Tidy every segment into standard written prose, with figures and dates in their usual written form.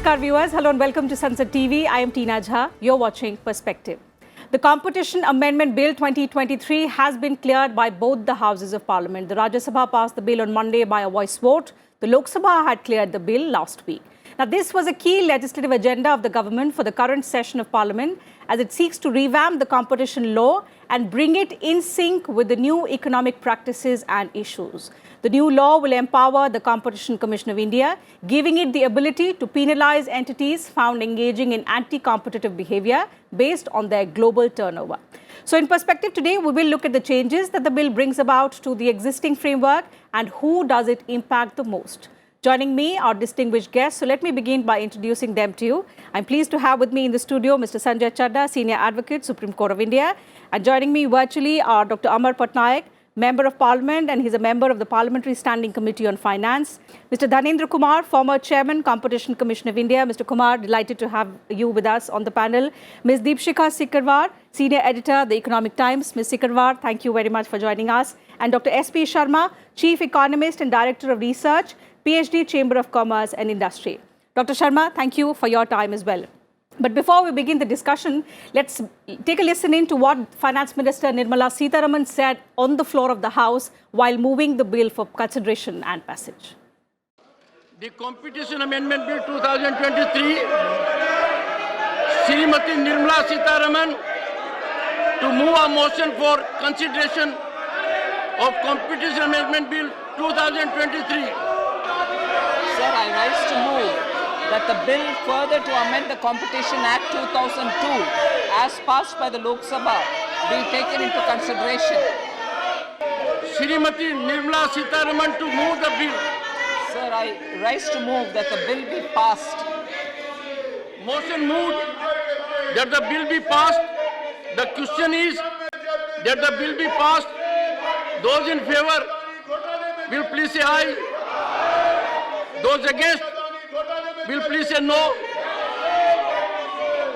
Namaskar viewers, hello and welcome to Sansad TV. I am Tina Jha. You're watching Perspective. The Competition Amendment Bill 2023 has been cleared by both the houses of Parliament. The Rajya Sabha passed the bill on Monday by a voice vote. The Lok Sabha had cleared the bill last week. Now, this was a key legislative agenda of the government for the current session of Parliament as it seeks to revamp the competition law and bring it in sync with the new economic practices and issues. The new law will empower the Competition Commission of India, giving it the ability to penalise entities found engaging in anti-competitive behaviour based on their global turnover. So in Perspective today, we will look at the changes that the bill brings about to the existing framework and who does it impact the most. Joining me are distinguished guests. So let me begin by introducing them to you. I'm pleased to have with me in the studio Mr. Sanjay Chadda, Senior Advocate, Supreme Court of India. And joining me virtually are Dr. Amar Patnaik, Member of Parliament, and he's a member of the Parliamentary Standing Committee on Finance. Mr. Dhanendra Kumar, former Chairman, Competition Commission of India. Mr. Kumar, delighted to have you with us on the panel. Ms. Deepshikha Sikarwar, Senior Editor, The Economic Times. Ms. Sikarwar, thank you very much for joining us. And Dr. S.P. Sharma, Chief Economist and Director of Research, PhD, Chamber of Commerce and Industry. Dr. Sharma, thank you for your time as well. But before we begin the discussion, let's take a listen in to what Finance Minister Nirmala Sitharaman said on the floor of the House while moving the bill for consideration and passage. The Competition Amendment Bill 2023, Srimati Nirmala Sitharaman, to move a motion for consideration of Competition Amendment Bill 2023. Sir, I rise to move that the bill further to amend the Competition Act 2002 as passed by the Lok Sabha be taken into consideration. Srimati Nirmala Sitharaman to move the bill. Sir, I rise to move that the bill be passed. Motion moved that the bill be passed. The question is that the bill be passed. Those in favor will please say aye. Those against will please say no.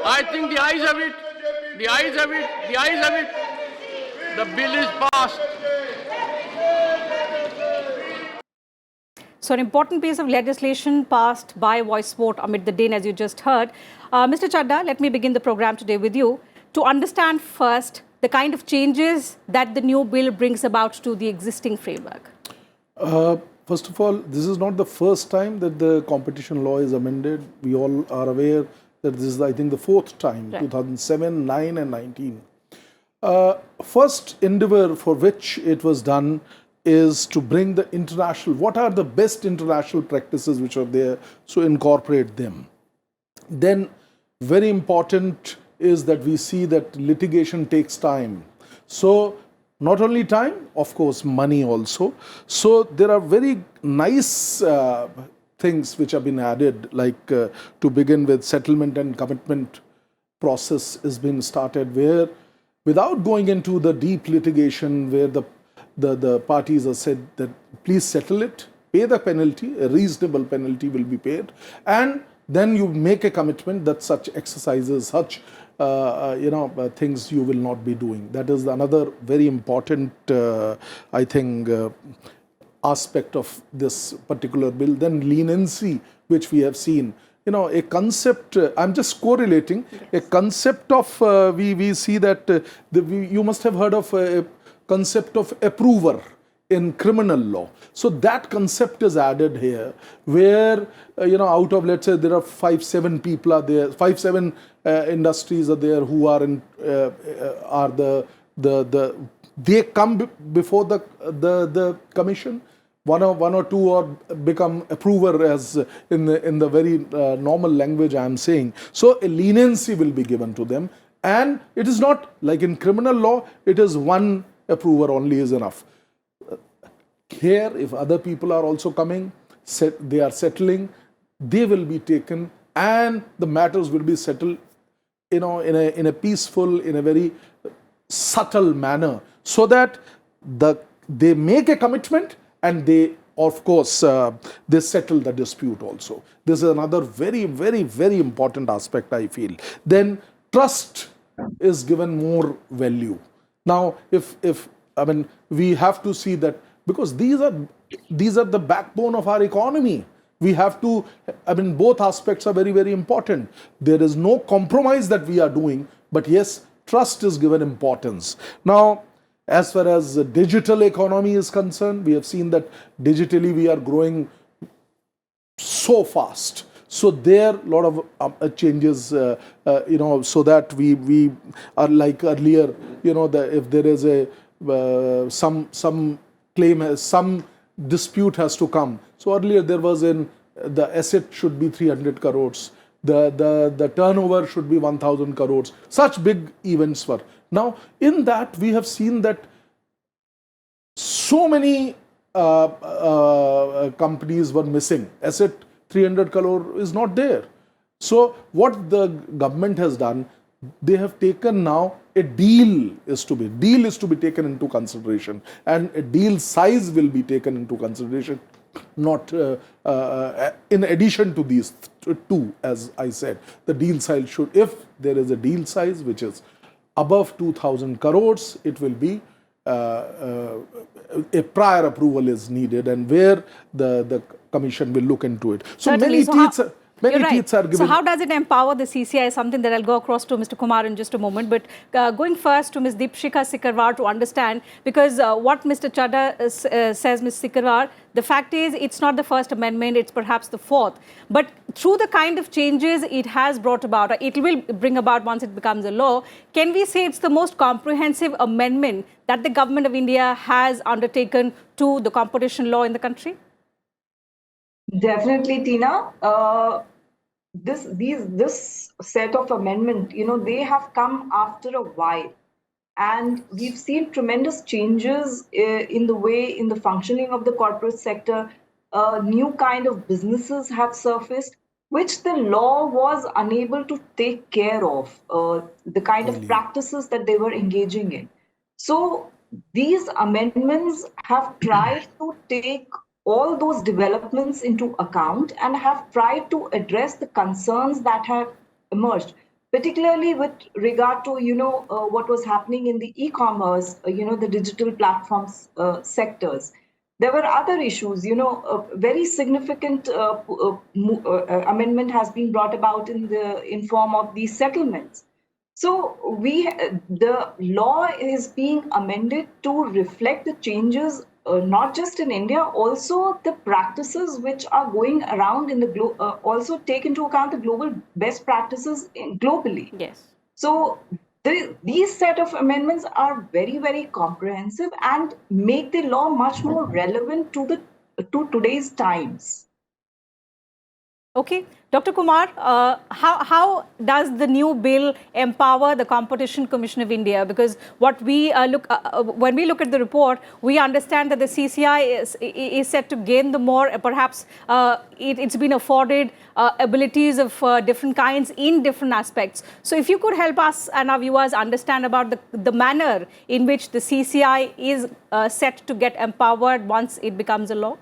I think the ayes have it. The ayes have it. The ayes have it. The bill is passed. So an important piece of legislation passed by voice vote amid the din, as you just heard. Mr. Chadda, let me begin the program today with you to understand first the kind of changes that the new bill brings about to the existing framework. First of all, this is not the first time that the competition law is amended. We all are aware that this is, I think, the fourth time, right. 2007, 9 and 19. First endeavor for which it was done is to bring the international, what are the best international practices which are there, so incorporate them. Then, very important is that we see that litigation takes time. So, not only time, of course, money also. So there are very nice things which have been added, like to begin with, settlement and commitment process has been started, where without going into the deep litigation, where the parties are said that please settle it, pay the penalty, a reasonable penalty will be paid, and then you make a commitment that such exercises, such things you will not be doing. That is another very important, I think, aspect of this particular bill. Then leniency, which we have seen. You know, a concept, I'm just correlating, a concept of, we see that you must have heard of a concept of approver in criminal law. So that concept is added here, where, out of, let's say, there are 5-7 people are there, 5-7 industries are there who are in, they come before the commission. One or two or become approver, as in the very normal language I am saying. So a leniency will be given to them, and it is not like in criminal law, it is one approver only is enough. Here, if other people are also coming, they are settling, they will be taken, and the matters will be settled, in a peaceful, in a very subtle manner, so that they make a commitment and they, of course, they settle the dispute also. This is another very, very, very important aspect, I feel. Then trust is given more value. Now, we have to see that, because these are the backbone of our economy. We have to, I mean, both aspects are very, very important. There is no compromise that we are doing, but yes, trust is given importance. Now, as far as the digital economy is concerned, we have seen that digitally we are growing so fast. So there a lot of changes, so that we are like earlier, if there is a some claim, some dispute has to come. So earlier there was the asset should be 300 crores, the turnover should be 1,000 crores. Such big events were. Now in that we have seen that so many companies were missing. Asset 300 crore is not there. So what the government has done, they have taken now a deal is to be taken into consideration, and a deal size will be taken into consideration, not in addition to these two. As I said, the deal size should, if there is a deal size which is above 2,000 crores, it will be a prior approval is needed, and where the commission will look into it. So Certainly. many teeth are given. So how does it empower the CCI is something that I'll go across to Mr. Kumar in just a moment. But going first to Ms. Deepshikha Sikarwar to understand, because what Mr. Chadda says, Ms. Sikarwar, the fact is it's not the first amendment, it's perhaps the fourth. But through the kind of changes it has brought about, or it will bring about once it becomes a law, can we say it's the most comprehensive amendment that the government of India has undertaken to the competition law in the country? Definitely, Tina. This set of amendment, they have come after a while, and we've seen tremendous changes in the functioning of the corporate sector. New kind of businesses have surfaced, which the law was unable to take care of. The kind of practices that they were engaging in. So these amendments have tried to take all those developments into account and have tried to address the concerns that have emerged, particularly with regard to, what was happening in the e-commerce, the digital platforms sectors. There were other issues, a very significant amendment has been brought about in form of these settlements. So the law is being amended to reflect the changes, not just in India, also the practices which are going around in the globe, also take into account the global best practices globally. Yes. So these set of amendments are very, very comprehensive and make the law much more relevant to today's times. Okay. Dr. Kumar, how does the new bill empower the Competition Commission of India? Because what we when we look at the report, we understand that the CCI is set to gain the more, perhaps it's been afforded abilities of different kinds in different aspects. So if you could help us and our viewers understand about the manner in which the CCI is set to get empowered once it becomes a law.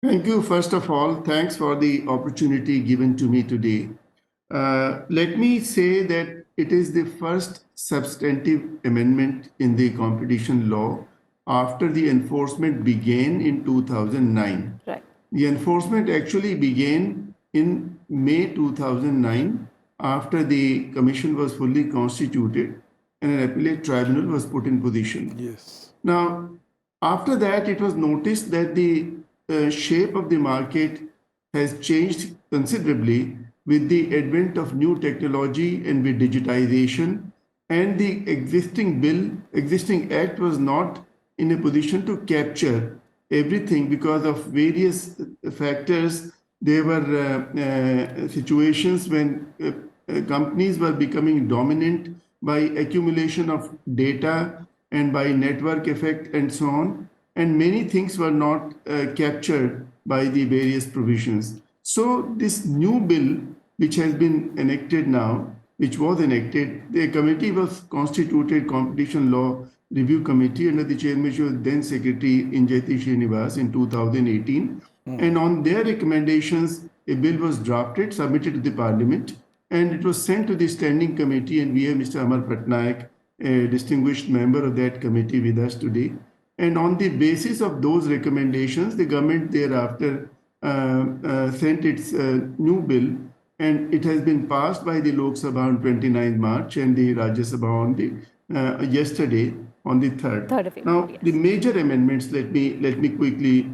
Thank you. First of all, thanks for the opportunity given to me today. Let me say that it is the first substantive amendment in the competition law after the enforcement began in 2009. Right. The enforcement actually began in May 2009 after the commission was fully constituted and an appellate tribunal was put in position. Yes. Now, after that, it was noticed that the shape of the market has changed considerably with the advent of new technology and with digitization, and the existing act was not in a position to capture everything because of various factors. There were situations when companies were becoming dominant by accumulation of data and by network effect and so on. And many things were not captured by the various provisions. So this new bill, which has been enacted now, which was enacted, the committee was constituted, Competition Law Review Committee, under the chairmanship of then Secretary Injayati Srinivas in 2018. And on their recommendations, a bill was drafted, submitted to the Parliament, and it was sent to the Standing Committee, and we have Mr. Amar Patnaik, a distinguished member of that committee with us today. And on the basis of those recommendations, the government thereafter sent its new bill, and it has been passed by the Lok Sabha on 29th March and the Rajya Sabha on the yesterday on the 3rd. 3rd of April, Now, yes. the major amendments, let me quickly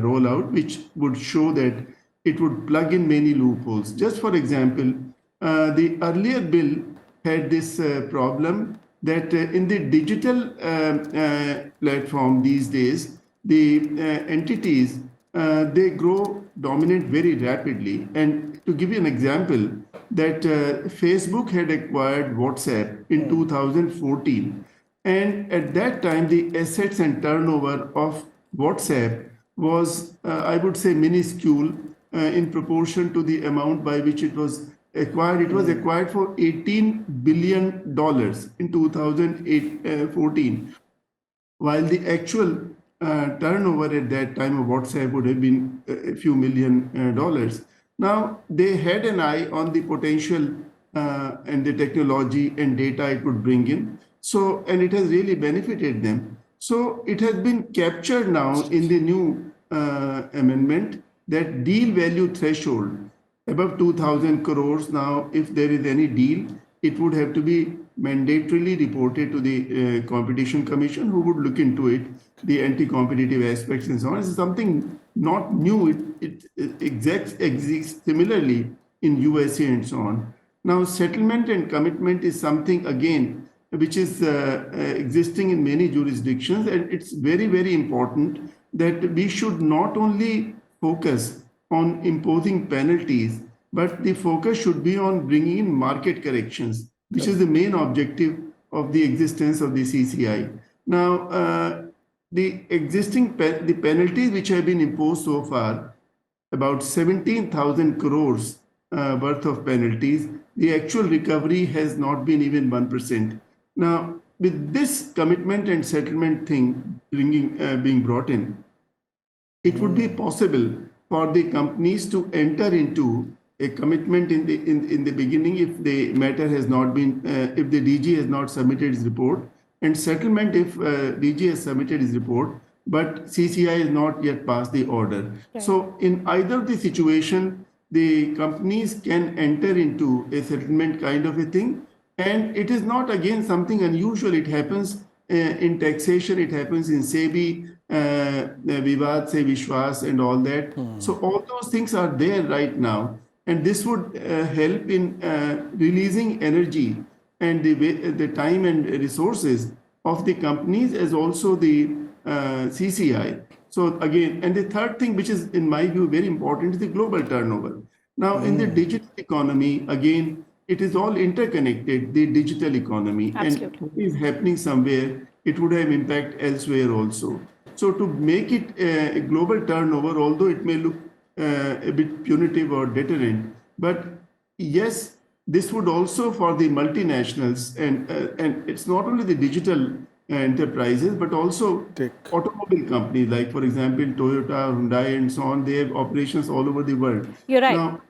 roll out, which would show that it would plug in many loopholes. Just for example, the earlier bill had this problem that in the digital platform these days, the entities, they grow dominant very rapidly. And to give you an example, that Facebook had acquired WhatsApp in 2014. And at that time, the assets and turnover of WhatsApp was, I would say, minuscule in proportion to the amount by which it was acquired. It was acquired for $18 billion in 2014, while the actual turnover at that time of WhatsApp would have been a few million dollars. Now, they had an eye on the potential and the technology and data it would bring in. So, and it has really benefited them. So, it has been captured now in the new amendment that deal value threshold above 2,000 crores. Now, if there is any deal, it would have to be mandatorily reported to the Competition Commission, who would look into it, the anti-competitive aspects and so on. It's something not new. It exists similarly in USA and so on. Now, settlement and commitment is something, again, which is existing in many jurisdictions, and it's very, very important that we should not only focus on imposing penalties, but the focus should be on bringing in market corrections, which is the main objective of the existence of the CCI. Now, the existing the penalties which have been imposed so far, about 17,000 crores worth of penalties, the actual recovery has not been even 1%. Now, with this commitment and settlement thing being brought in, it would be possible for the companies to enter into a commitment in the beginning if the matter has not been, if the DG has not submitted its report, and settlement if DG has submitted his report, but CCI has not yet passed the order. Okay. So in either of the situation, the companies can enter into a settlement kind of a thing. And it is not, again, something unusual. It happens in taxation, it happens in SEBI, Vivad Se Vishwas and all that. So all those things are there right now. And this would help in releasing energy and the time and resources of the companies as also the CCI. So again, and the third thing, which is in my view very important, is the global turnover. Now in the digital economy, again, it is all interconnected, the digital economy. Absolutely. And what is happening somewhere, it would have impact elsewhere also. So to make it a global turnover, although it may look a bit punitive or deterrent, but yes, this would also for the multinationals, and it's not only the digital enterprises, but also automobile companies, like for example, Toyota, Hyundai and so on, they have operations all over the world. You're right. Now,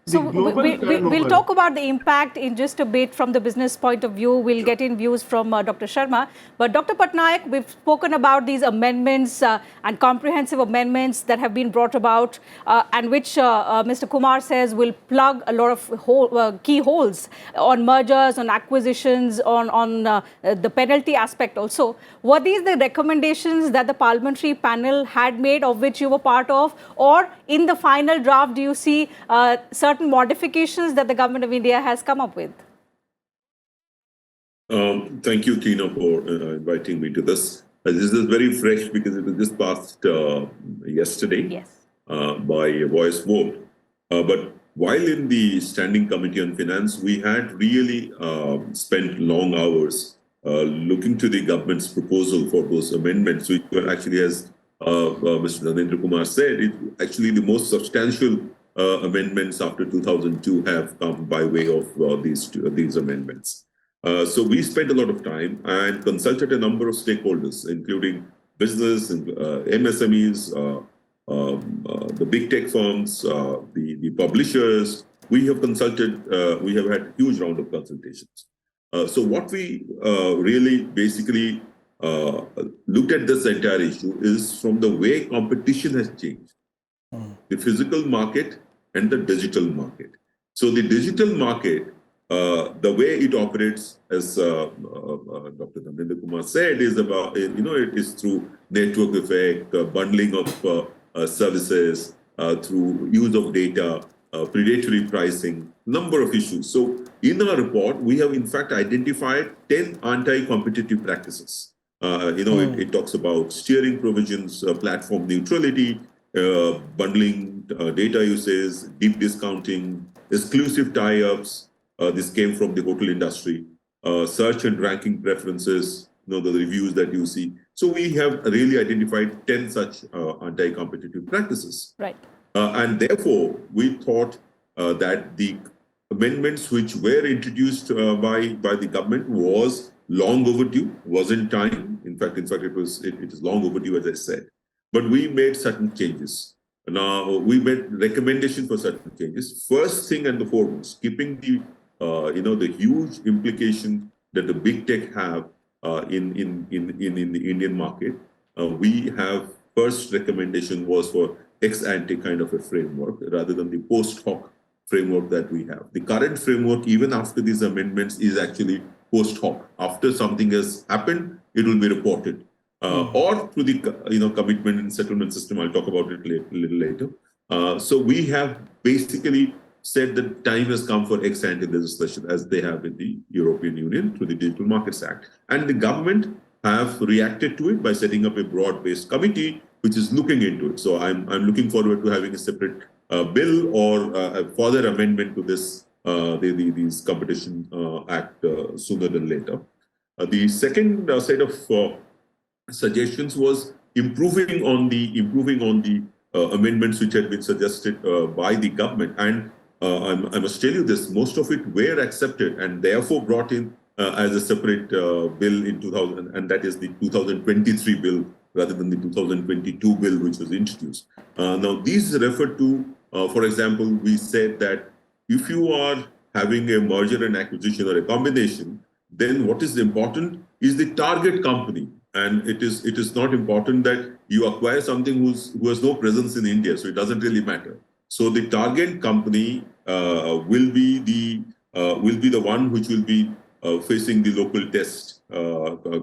so we'll talk about the impact in just a bit from the business point of view. We'll get in views from Dr. Sharma. But Dr. Patnaik, we've spoken about these amendments and comprehensive amendments that have been brought about and which Mr. Kumar says will plug a lot of key holes on mergers, on acquisitions, on the penalty aspect also. Were these the recommendations that the parliamentary panel had made, of which you were part of? Or in the final draft, do you see certain modifications that the government of India has come up with? Thank you, Tina, for inviting me to this. This is very fresh because it was just passed yesterday by a voice vote. But while in the Standing Committee on Finance, we had really spent long hours looking to the government's proposal for those amendments, which were actually, as Mr. Narendra Kumar said, it's actually the most substantial amendments after 2002 have come by way of these amendments. So we spent a lot of time and consulted a number of stakeholders, including business, MSMEs, the big tech firms, the publishers. We have consulted, we have had a huge round of consultations. So what we really basically looked at this entire issue is from the way competition has changed. The physical market and the digital market. So the digital market, the way it operates, as Dr. Dhamendra Kumar said, is about, it is through network effect, bundling of services, through use of data, predatory pricing, number of issues. So in our report, we have in fact identified 10 anti-competitive practices. It talks about steering provisions, platform neutrality, bundling data uses, deep discounting, exclusive tie-ups. This came from the hotel industry. Search and ranking preferences, the reviews that you see. So we have really identified 10 such anti-competitive practices. Right. And therefore, we thought that the amendments which were introduced by the government was long overdue, was in time. In fact, it is long overdue, as I said. But we made certain changes. Now, we made recommendations for certain changes. First thing and the foremost, keeping the huge implication that the big tech have in the Indian market, we have first recommendation was for ex-ante kind of a framework rather than the post-hoc framework that we have. The current framework, even after these amendments, is actually post-hoc. After something has happened, it will be reported. Or through the commitment and settlement system. I'll talk about it a little later. So we have basically said that time has come for ex-ante legislation, as they have in the European Union through the Digital Markets Act. And the government have reacted to it by setting up a broad-based committee which is looking into it. So I'm looking forward to having a separate bill or a further amendment to this these Competition Act sooner than later. The second set of suggestions was improving on the amendments which had been suggested by the government. And I must tell you this, most of it were accepted and therefore brought in as a separate bill in 2000, and that is the 2023 bill rather than the 2022 bill which was introduced. Now, these refer to, for example, we said that if you are having a merger and acquisition or a combination, then what is important is the target company. And it is not important that you acquire something who has no presence in India, so it doesn't really matter. So the target company will be the one which will be facing the local test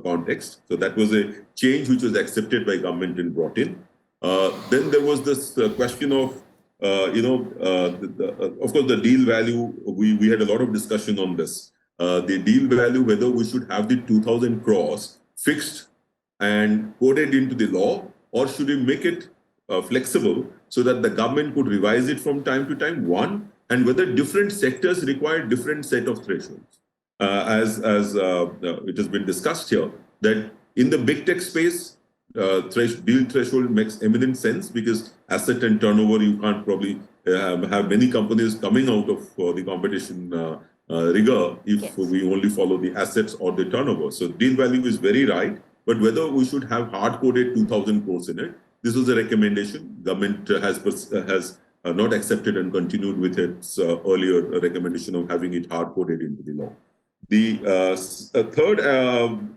context. So that was a change which was accepted by government and brought in. Then there was this question of of course the deal value. We had a lot of discussion on this. The deal value, whether we should have the 2,000 crores fixed and coded into the law, or should we make it flexible so that the government could revise it from time to time, one, and whether different sectors require different set of thresholds. As it has been discussed here, that in the big tech space, deal threshold makes eminent sense because asset and turnover, you can't probably have many companies coming out of the competition rigor if we only follow the assets or the turnover. So deal value is very right. But whether we should have hard-coded 2,000 crores in it, this was a recommendation. Government has not accepted and continued with its earlier recommendation of having it hard-coded into the law. The third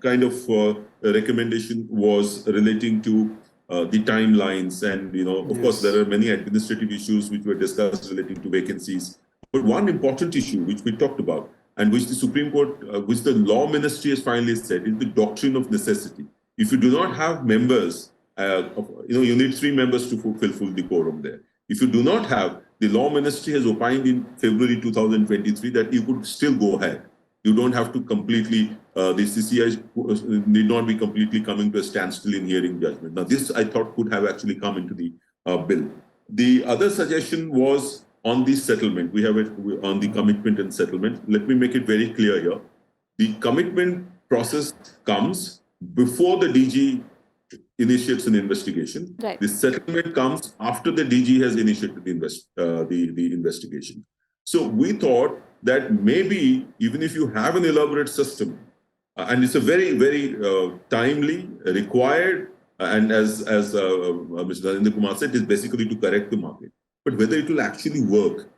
kind of recommendation was relating to the timelines. And, of course, there are many administrative issues which were discussed relating to vacancies. But one important issue which we talked about, and which the Supreme Court, which the Law Ministry has finally said, is the doctrine of necessity. If you do not have members, you need 3 members to fulfill the quorum there. If you do not have, the Law Ministry has opined in February 2023 that you could still go ahead. You don't have to completely, the CCI need not be completely coming to a standstill in hearing judgment. Now, this I thought could have actually come into the bill. The other suggestion was on the settlement. We have it on the commitment and settlement. Let me make it very clear here. The commitment process comes before the DG initiates an investigation. Right. The settlement comes after the DG has initiated the investigation. So we thought that maybe even if you have an elaborate system, and it's a very, very timely, required, and as Mr. Rajendra Kumar said, is basically to correct the market. But whether it will actually work,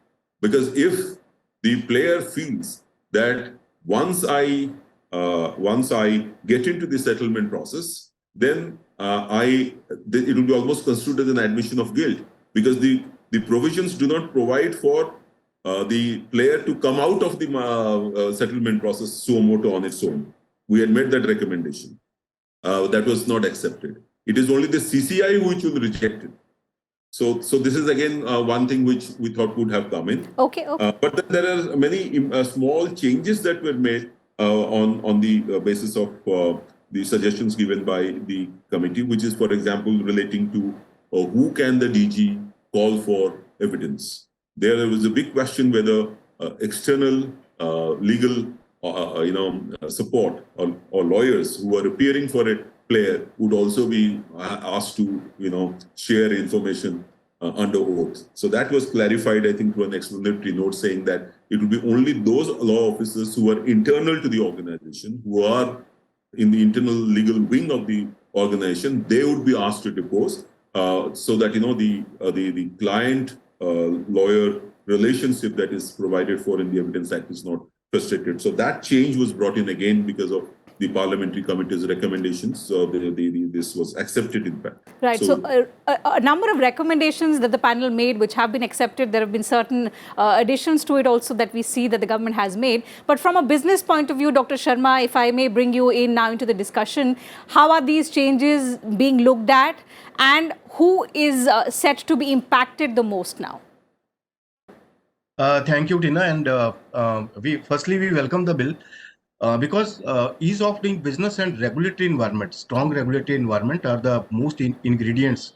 because if the player feels that once I once I get into the settlement process, then it will be almost construed as an admission of guilt, because the provisions do not provide for the player to come out of the settlement process suo motu on its own. We had made that recommendation. That was not accepted. It is only the CCI which will reject it. So this is again one thing which we thought would have come in. Okay. But then there are many small changes that were made on the basis of the suggestions given by the committee, which is, for example, relating to who can the DG call for evidence. There was a big question whether external legal support or lawyers who are appearing for a player would also be asked to share information under oath. So that was clarified, I think, through an explanatory note saying that it will be only those law officers who are internal to the organization, who are in the internal legal wing of the organization, they would be asked to depose, so that the client lawyer relationship that is provided for in the Evidence Act is not frustrated. So that change was brought in again because of the parliamentary committee's recommendations. So this was accepted in fact. Right. So a number of recommendations that the panel made which have been accepted. There have been certain additions to it also that we see that the government has made. But from a business point of view, Dr. Sharma, if I may bring you in now into the discussion, how are these changes being looked at and who is set to be impacted the most now? Thank you, Tina. And we welcome the bill. Because ease of doing business and regulatory environment, strong regulatory environment are the most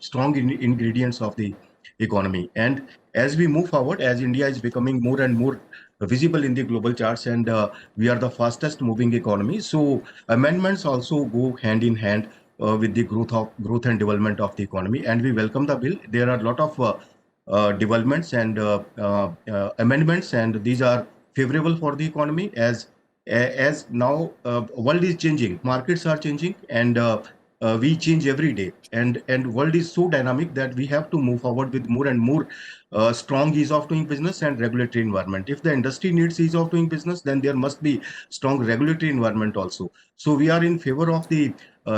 strong ingredients of the economy. And as we move forward, as India is becoming more and more visible in the global charts, and we are the fastest moving economy, so amendments also go hand in hand with the growth and development of the economy. And we welcome the bill. There are a lot of developments and amendments, and these are favorable for the economy as now world is changing, markets are changing, and we change every day, and world is so dynamic that we have to move forward with more and more strong ease of doing business and regulatory environment. If the industry needs ease of doing business, then there must be strong regulatory environment also. So we are in favor of the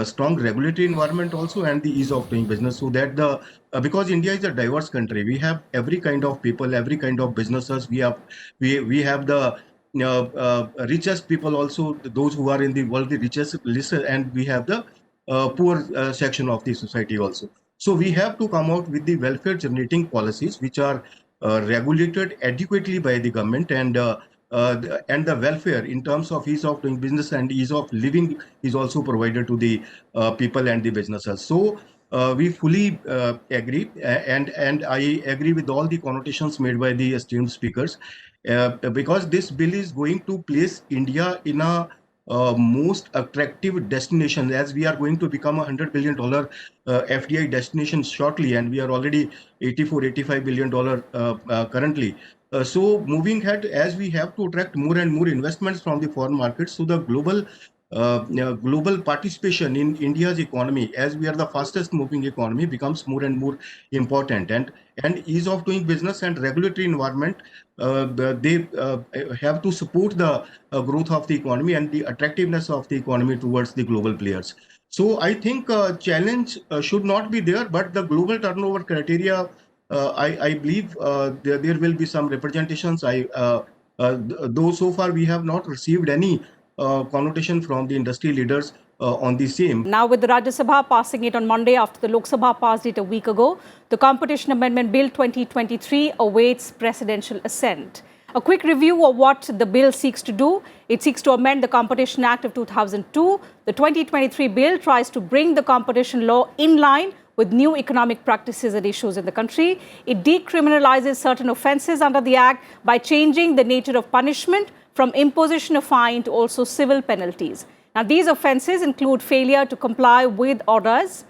strong regulatory environment also and the ease of doing business, so that because India is a diverse country, we have every kind of people, every kind of businesses. We have the richest people also, those who are in the world, the richest list, and we have the poor section of the society also. So we have to come out with the welfare generating policies which are regulated adequately by the government, and the welfare in terms of ease of doing business and ease of living is also provided to the people and the businesses. So we fully agree, and I agree with all the connotations made by the esteemed speakers, because this bill is going to place India in a most attractive destination, as we are going to become $100 billion FDI destination shortly, and we are already $85 billion currently. So moving ahead, as we have to attract more and more investments from the foreign markets, so the global participation in India's economy, as we are the fastest moving economy, becomes more and more important, and ease of doing business and regulatory environment, they have to support the growth of the economy and the attractiveness of the economy towards the global players. So I think challenge should not be there, but the global turnover criteria, I believe there will be some representations. Though so far we have not received any connotation from the industry leaders on the same. Now, with the Rajya Sabha passing it on Monday after the Lok Sabha passed it a week ago, the Competition Amendment Bill 2023 awaits presidential assent. A quick review of what the bill seeks to do. It seeks to amend the Competition Act of 2002. The 2023 bill tries to bring the competition law in line with new economic practices and issues in the country. It decriminalizes certain offences under the Act by changing the nature of punishment from imposition of fine to also civil penalties. Now, these offences include failure to comply with orders,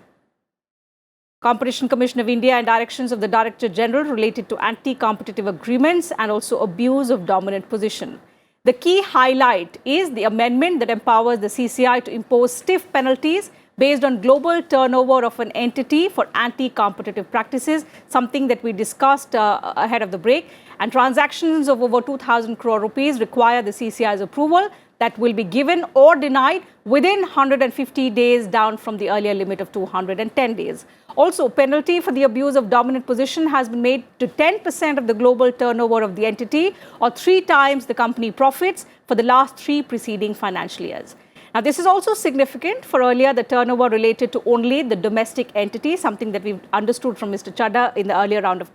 Competition Commission of India and directions of the Director General related to anti-competitive agreements, and also abuse of dominant position. The key highlight is the amendment that empowers the CCI to impose stiff penalties based on global turnover of an entity for anti-competitive practices, something that we discussed ahead of the break. And transactions of over 2,000 crore rupees require the CCI's approval. that will be given or denied within 150 days, down from the earlier limit of 210 days. Also, penalty for the abuse of dominant position has been made to 10% of the global turnover of the entity, or 3 times the company profits for the last 3 preceding financial years. Now, this is also significant. For earlier, the turnover related to only the domestic entity, something that we've understood from Mr. Chadda in the earlier round of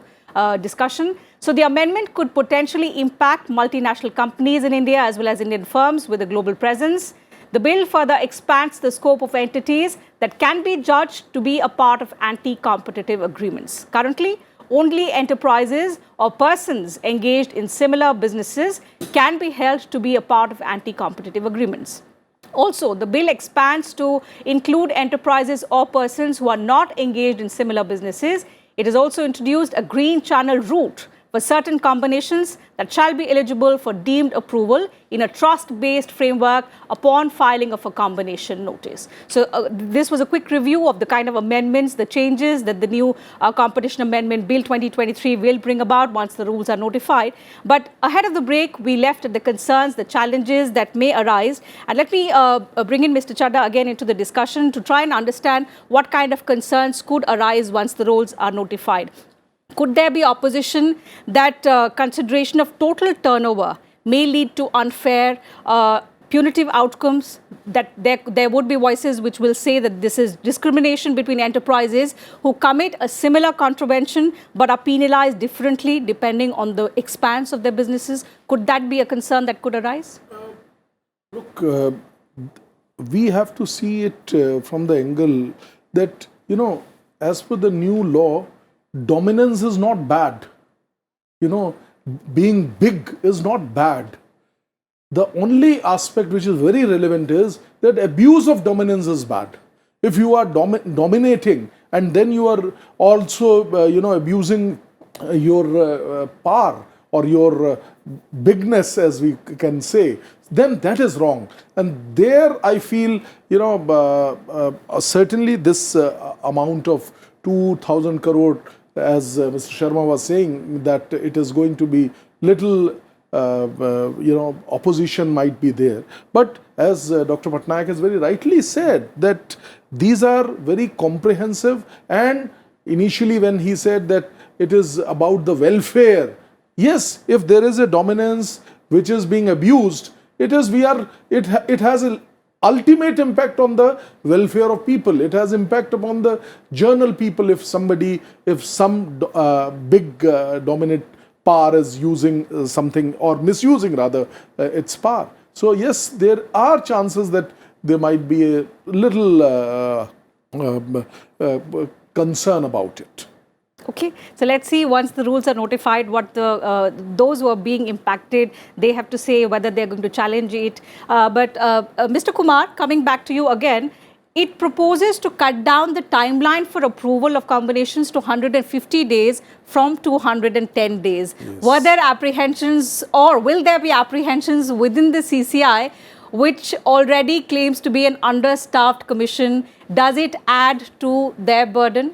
discussion. So the amendment could potentially impact multinational companies in India as well as Indian firms with a global presence. The bill further expands the scope of entities that can be judged to be a part of anti-competitive agreements. Currently, only enterprises or persons engaged in similar businesses can be held to be a part of anti-competitive agreements. Also, the bill expands to include enterprises or persons who are not engaged in similar businesses. It has also introduced a green channel route for certain combinations that shall be eligible for deemed approval in a trust-based framework upon filing of a combination notice. So this was a quick review of the kind of amendments, the changes that the new Competition Amendment Bill 2023 will bring about once the rules are notified. But ahead of the break, we left at the concerns, the challenges that may arise. And let me bring in Mr. Chadda again into the discussion to try and understand what kind of concerns could arise once the rules are notified. Could there be opposition that consideration of total turnover may lead to unfair, punitive outcomes, that there would be voices which will say that this is discrimination between enterprises who commit a similar contravention but are penalized differently depending on the expanse of their businesses? Could that be a concern that could arise? Look, we have to see it from the angle that, you know, as per the new law, dominance is not bad. You know, being big is not bad. The only aspect which is very relevant is that abuse of dominance is bad. If you are dominating and then you are also, you know, abusing your power or your bigness, as we can say, then that is wrong. And there I feel, you know, certainly this amount of 2,000 crore, as Mr. Sharma was saying, that it is going to be little, you know, opposition might be there. But as Dr. Patnaik has very rightly said, that these are very comprehensive, and initially when he said that it is about the welfare, yes, if there is a dominance which is being abused, it has an ultimate impact on the welfare of people. It has impact upon the general people if some big dominant power is using something or misusing rather its power. So yes, there are chances that there might be a little concern about it. Okay, so let's see once the rules are notified what those who are being impacted, they have to say whether they're going to challenge it. But Mr. Kumar, coming back to you again, it proposes to cut down the timeline for approval of combinations to 150 days from 210 days. Yes. Were there apprehensions, or will there be apprehensions within the CCI, which already claims to be an understaffed commission? Does it add to their burden?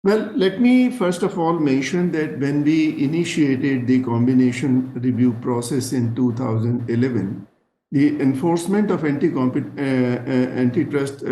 Well, let me first of all mention that when we initiated the combination review process in 2011, the enforcement of antitrust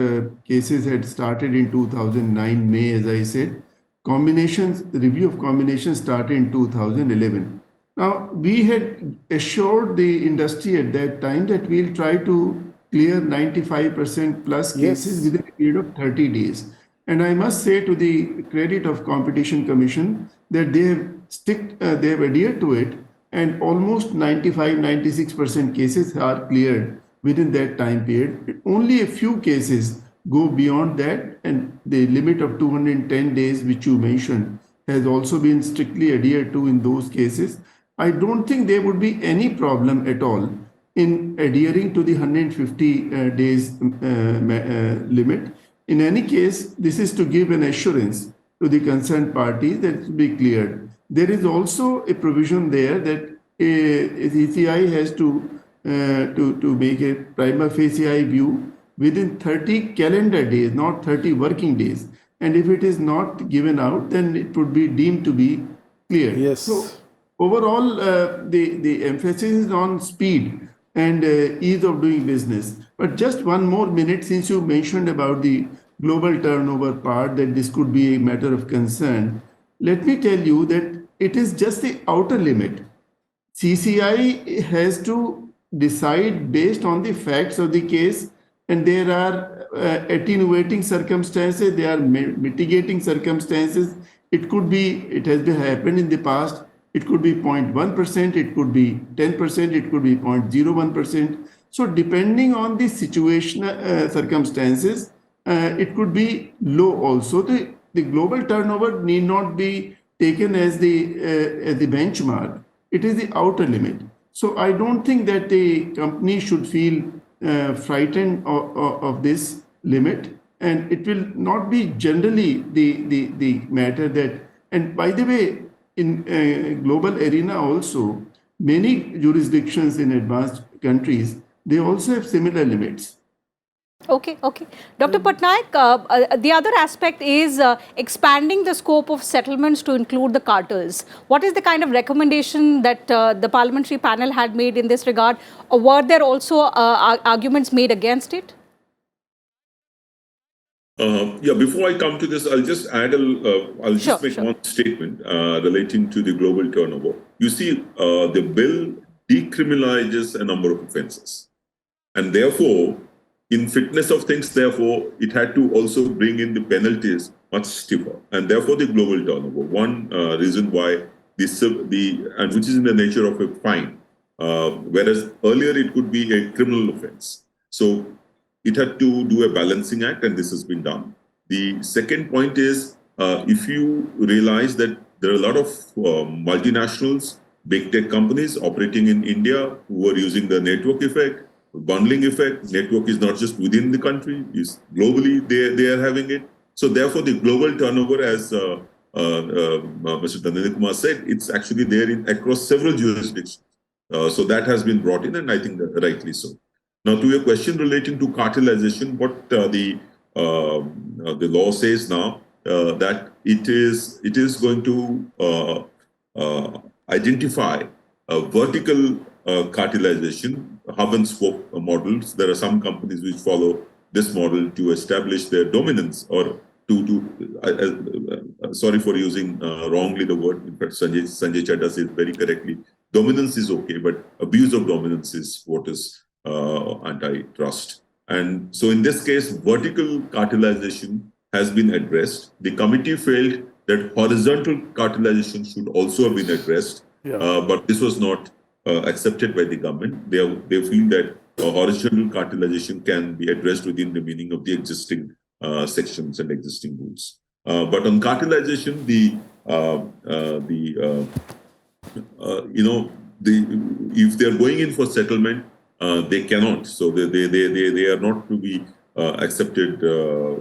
cases had started in 2009 May, as I said. Review of combinations started in 2011. Now, we had assured the industry at that time that we'll try to clear 95% plus cases within a period of 30 days. And I must say, to the credit of Competition Commission, that they have adhered to it, and almost 95-96% cases are cleared within that time period. Only a few cases go beyond that, and the limit of 210 days, which you mentioned, has also been strictly adhered to in those cases. I don't think there would be any problem at all in adhering to the 150 days limit. In any case, this is to give an assurance to the concerned parties that it will be cleared. There is also a provision there that CCI has to make a prima facie view within 30 calendar days, not 30 working days. And if it is not given out, then it would be deemed to be clear. Yes. So overall, the emphasis is on speed and ease of doing business. But just one more minute, since you mentioned about the global turnover part, that this could be a matter of concern. Let me tell you that it is just the outer limit. CCI has to decide based on the facts of the case, and there are attenuating circumstances, there are mitigating circumstances. It could be, it has been happened in the past, it could be 0.1%, it could be 10%, it could be 0.01%. So depending on the situation, circumstances, it could be low also. The global turnover need not be taken as the benchmark. It is the outer limit. So I don't think that the company should feel frightened of this limit, and it will not be generally the matter that, and by the way, in global arena also, many jurisdictions in advanced countries, they also have similar limits. Okay. Dr. Patnaik, the other aspect is expanding the scope of settlements to include the cartels. What is the kind of recommendation that the parliamentary panel had made in this regard? Or were there also arguments made against it? Yeah, before I come to this, I'll just add make one statement relating to the global turnover. You see, the bill decriminalizes a number of offenses, and therefore, in fitness of things, therefore, it had to also bring in the penalties much stiffer, and therefore the global turnover. One reason why and which is in the nature of a fine, whereas earlier it could be a criminal offense. So it had to do a balancing act, and this has been done. The second point is, if you realize that there are a lot of multinationals, big tech companies operating in India who are using the network effect, bundling effect. Network is not just within the country, is globally they are having it. So therefore, the global turnover, as Mr. Dandini Kumar said, it's actually there across several jurisdictions. So that has been brought in, and I think that rightly so. Now, to your question relating to cartelization, what the law says now, that it is going to identify a vertical cartelization, hub and spoke models. There are some companies which follow this model to establish their dominance, or sorry for using wrongly the word. In fact, Sanjay Chadda says very correctly, dominance is okay, but abuse of dominance is what is antitrust. And so in this case, vertical cartelization has been addressed. The committee felt that horizontal cartelization should also have been addressed, but this was not accepted by the government. They feel that horizontal cartelization can be addressed within the meaning of the existing sections and existing rules. But on cartelization, if they are going in for settlement, they cannot. So they are not to be accepted. Their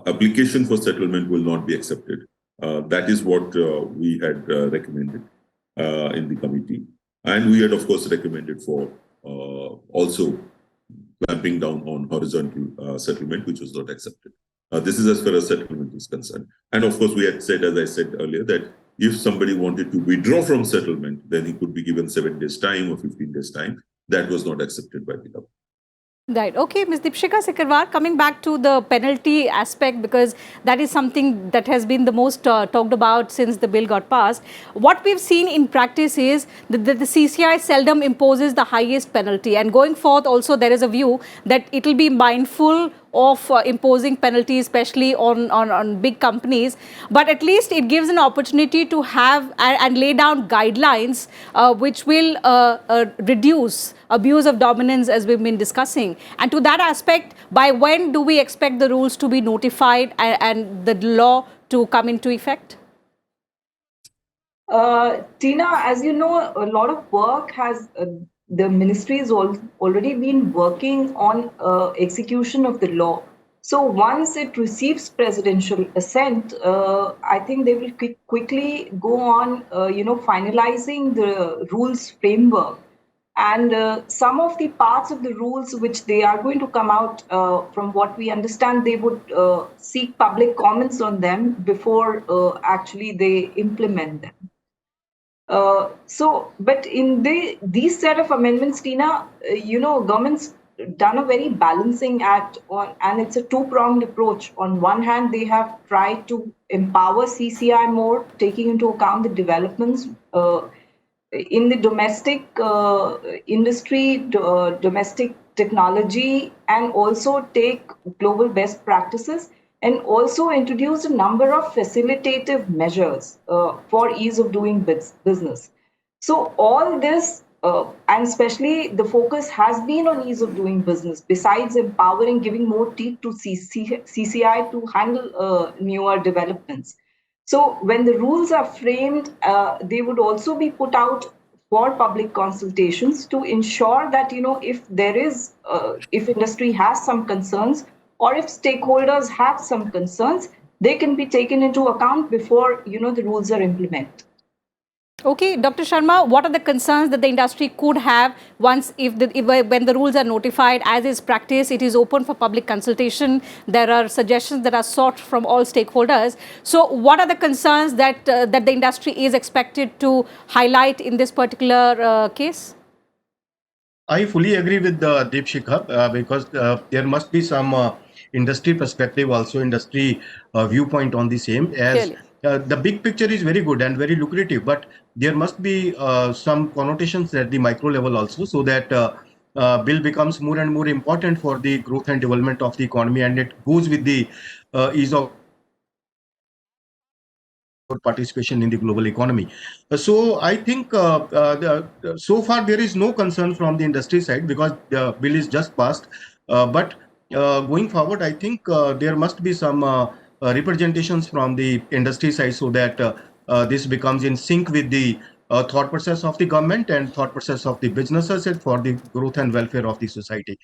application for settlement will not be accepted. That is what we had recommended in the committee, and we had, of course, recommended for also clamping down on horizontal settlement, which was not accepted. This is as far as settlement is concerned. And of course, we had said, as I said earlier, that if somebody wanted to withdraw from settlement, then he could be given 7 days time or 15 days time. That was not accepted by the government. Right. Okay, Ms. Deepshikha Sikarwar, coming back to the penalty aspect, because that is something that has been the most talked about since the bill got passed. What we've seen in practice is that the CCI seldom imposes the highest penalty. And going forth, also, there is a view that it will be mindful of imposing penalties, especially on big companies. But at least it gives an opportunity to have and lay down guidelines which will reduce abuse of dominance, as we've been discussing. And to that aspect, by when do we expect the rules to be notified and the law to come into effect? Tina, as you know, a lot of work has, the ministry has already been working on execution of the law. So once it receives presidential assent, I think they will quickly go on, finalizing the rules framework. And some of the parts of the rules which they are going to come out, from what we understand, they would seek public comments on them before actually they implement them. But in these set of amendments, Tina, government's done a very balancing act on, and it's a two-pronged approach. On one hand, they have tried to empower CCI more, taking into account the developments in the domestic industry, domestic technology, and also take global best practices, and also introduce a number of facilitative measures for ease of doing business. So all this, and especially the focus has been on ease of doing business, besides empowering, giving more teeth to CCI to handle newer developments. So when the rules are framed, they would also be put out for public consultations to ensure that, if there is, if industry has some concerns, or if stakeholders have some concerns, they can be taken into account before, the rules are implemented. Okay, Dr. Sharma, what are the concerns that the industry could have once, when the rules are notified? As is practice, it is open for public consultation. There are suggestions that are sought from all stakeholders. So, what are the concerns that that the industry is expected to highlight in this particular case? I fully agree with Deepshikha because there must be some industry perspective, also industry viewpoint on the same. As the big picture is very good and very lucrative, but there must be some connotations at the micro level also, so that bill becomes more and more important for the growth and development of the economy, and it goes with the ease of participation in the global economy. So I think so far there is no concern from the industry side because the bill is just passed. But going forward, I think there must be some representations from the industry side, so that this becomes in sync with the thought process of the government and thought process of the businesses for the growth and welfare of the society.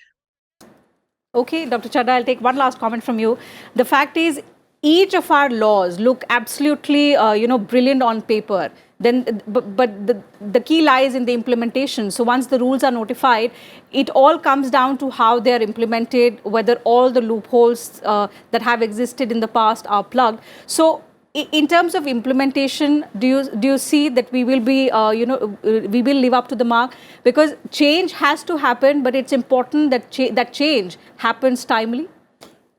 Okay, Dr. Chadda, I'll take one last comment from you. The fact is, each of our laws look absolutely, brilliant on paper. But the key lies in the implementation. So once the rules are notified, it all comes down to how they are implemented, whether all the loopholes that have existed in the past are plugged. So in terms of implementation, do you see that we will be, we will live up to the mark? Because change has to happen, but it's important that that change happens timely.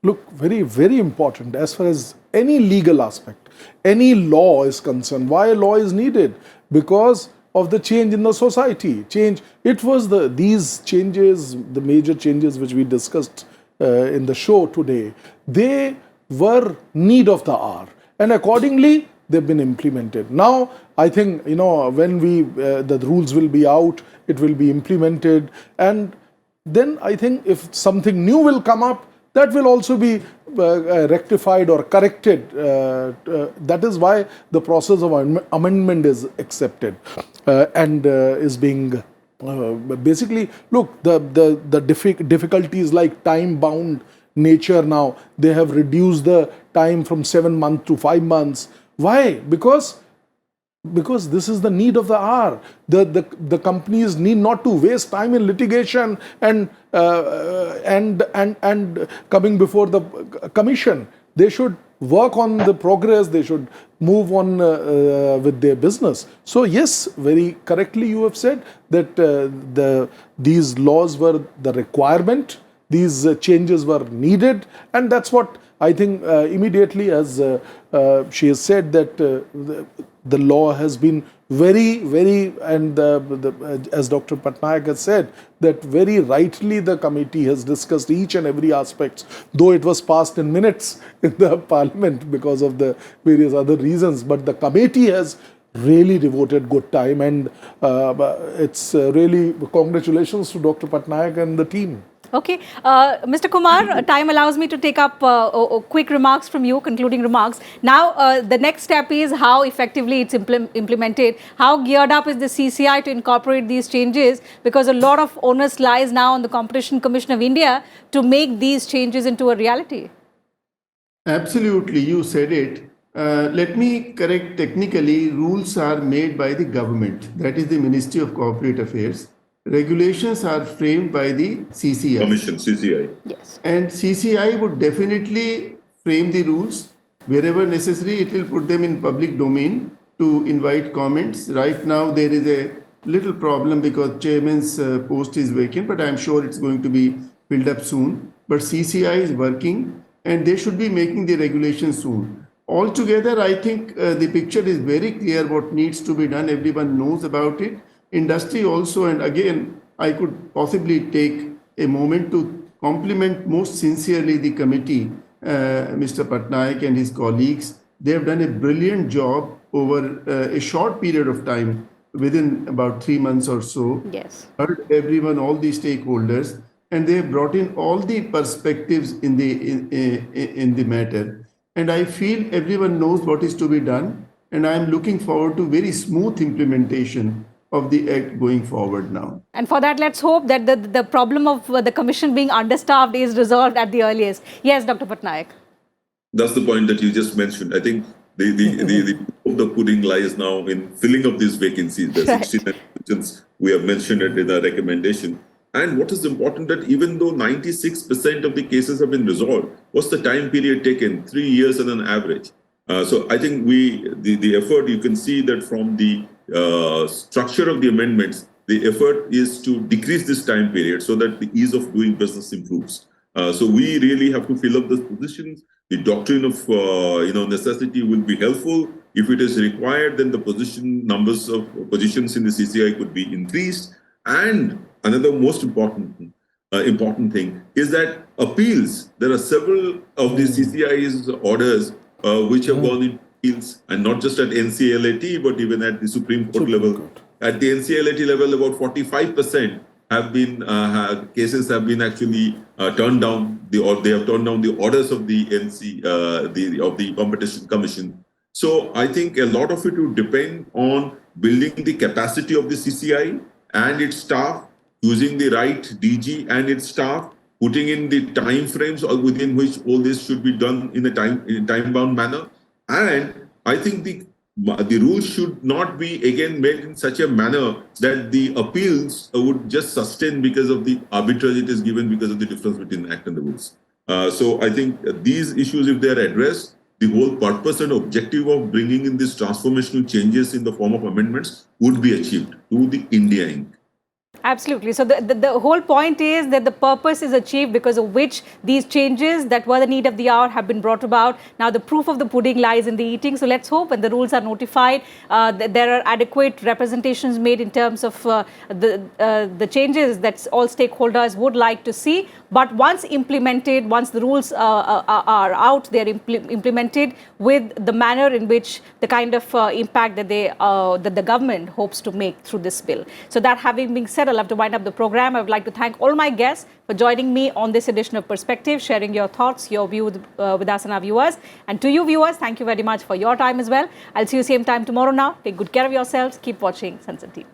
Look, very, very important as far as any legal aspect, any law is concerned. Why law is needed? Because of the change in the society. Change. It was these changes, the major changes which we discussed in the show today. They were need of the hour, and accordingly they've been implemented. Now I think when the rules will be out, it will be implemented, and then I think if something new will come up, that will also be rectified or corrected. That is why the process of amendment is accepted and is being basically, look, the difficulties like time-bound nature now, they have reduced the time from 7 months to 5 months. Why? Because this is the need of the hour. The companies need not to waste time in litigation and coming before the commission. They should work on the progress. They should move on with their business. So yes, very correctly you have said that these laws were the requirement. These changes were needed, and that's what I think immediately, as she has said, that the law has been very, very, and as Dr. Patnaik has said, that very rightly the committee has discussed each and every aspect, though it was passed in minutes in the parliament because of the various other reasons, but the committee has really devoted good time, and it's really congratulations to Dr. Patnaik and the team. Okay. Mr. Kumar, time allows me to take up quick remarks from you, concluding remarks. Now, the next step is how effectively it's implemented. How geared up is the CCI to incorporate these changes? Because a lot of onus lies now on the Competition Commission of India to make these changes into a reality. Absolutely, you said it. Let me correct technically, rules are made by the government, that is the Ministry of Corporate Affairs. Regulations are framed by the CCI. Commission, CCI. Yes. And CCI would definitely frame the rules. Wherever necessary, it will put them in public domain to invite comments. Right now, there is a little problem because chairman's post is vacant, but I'm sure it's going to be filled up soon. But CCI is working and they should be making the regulations soon. Altogether, I think the picture is very clear what needs to be done. Everyone knows about it. Industry also, and again, I could possibly take a moment to compliment most sincerely the committee, Mr. Patnaik and his colleagues. They have done a brilliant job over a short period of time, within about 3 months or so. Yes. Heard everyone, all the stakeholders, and they have brought in all the perspectives in the matter. And I feel everyone knows what is to be done, and I am looking forward to very smooth implementation of the act going forward now. And for that, let's hope that the problem of the commission being understaffed is resolved at the earliest. Yes, Dr. Patnaik. That's the point that you just mentioned. I think the pudding lies now in filling up these vacancies. The 69 positions, we have mentioned it in our recommendation. And what is important that even though 96% of the cases have been resolved, what's the time period taken? 3 years on an average. So I think the effort, you can see that from the structure of the amendments, the effort is to decrease this time period so that the ease of doing business improves. So we really have to fill up those positions. The doctrine of necessity will be helpful. If it is required, then the numbers of positions in the CCI could be increased. And another most important thing is that appeals. There are several of the CCI's orders which have gone in appeals, and not just at NCLAT, but even at the Supreme Court level. At the NCLAT level, about 45% have been cases have been actually turned down. They have turned down the orders of the of the Competition Commission. So I think a lot of it will depend on building the capacity of the CCI and its staff, using the right DG and its staff, putting in the time frames within which all this should be done in a time-bound manner. And I think the rules should not be again made in such a manner that the appeals would just sustain because of the arbitrage it is given because of the difference between the act and the rules. So I think these issues, if they are addressed, the whole purpose and objective of bringing in these transformational changes in the form of amendments would be achieved to the India Inc. Absolutely. So the whole point is that the purpose is achieved because of which these changes that were the need of the hour have been brought about. Now the proof of the pudding lies in the eating. So let's hope when the rules are notified, that there are adequate representations made in terms of the changes that all stakeholders would like to see. But once implemented, once the rules are out, they are implemented with the manner in which the kind of impact that that the government hopes to make through this bill. So that having been said, I'd love to wind up the program. I would like to thank all my guests for joining me on this edition of Perspective, sharing your thoughts, your view with us and our viewers. And to you viewers, thank you very much for your time as well. I'll see you same time tomorrow now. Take good care of yourselves. Keep watching Sansad TV.